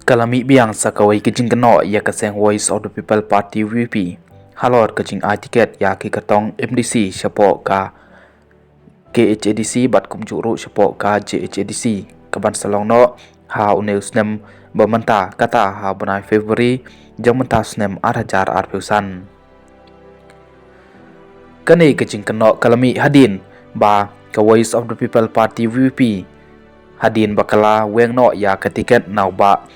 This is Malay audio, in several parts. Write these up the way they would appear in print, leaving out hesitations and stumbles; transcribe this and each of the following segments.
Kalami biang sakawai ke jingkynnoh ya kaseng Voice of the People Party VPP. Halor ke jing tiket ya ki kyrtong MDC syapo ka KHADC bat kum juru syapo ka JHADC kaban salong no ha uneu snem bamanta kata ha bunai Februari jang menta snem arhajar arpeusan. Kani ke jingkynnoh kalami hadin ba ka Voice of the People Party VPP hadin bakala weng no ya ke tiket nau ba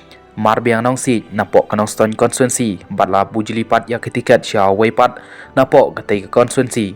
marbiang nong si napok kanong ston konstituensi batla bujilipat ya ketiket sya weipat napok katai ke konstituensi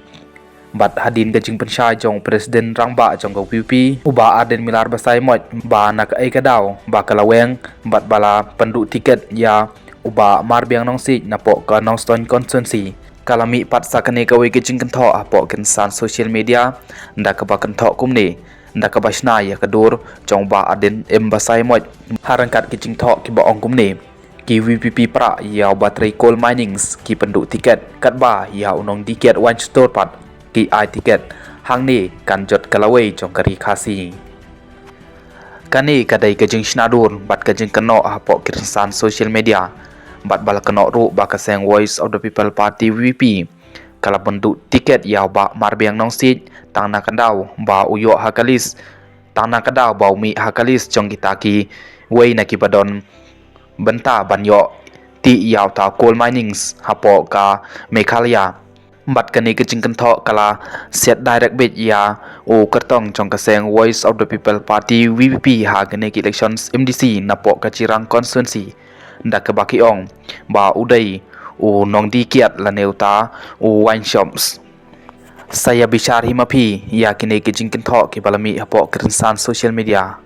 bat hadin gajing pensai jong presiden rangba jong go VP uba aden milar basai mot ba nak ai kadau ba kalaweng bat bala penduk tiket ya uba marbiang nong si napok kanong ston konstituensi kalami pat sakane kawe gajing kentho apok kensan social media nda ka ba kentho kumni nda ka basna ya kadur jong ba aden embasai mot harangkat ki jingtho ki ba ong kumni ki VPP pra ya battery coal minings ki penduk tiket kat ba ya unong diket one store pat ki ai tiket hang ni kan jot kalawei jong kari khasi kani kadai ke jing snadur bat ke jing keno apok kirsan social media bat bala keno ru ba ka seng Voice of the People Party VP kala penduk tiket ya ba marbiang nong sit tang na kandau ba uyo hakalis tang na kadau ba umi hakalis jong kita ki wei na ki badon benta banyo ti yaw ta coal minings hapo ka Meghalaya bat kani ke jingkentho kala set direct bit ya o kyrtong jong ka seng Voice of the People Party VPP ha kani ki elections MDC napo ka Chirang constituency ndak ke baki ong ba udai o nong di kyiad la neuta o wine shops saya bicara himapi ya kini ke jingkynnoh ki balami hapo kersan social media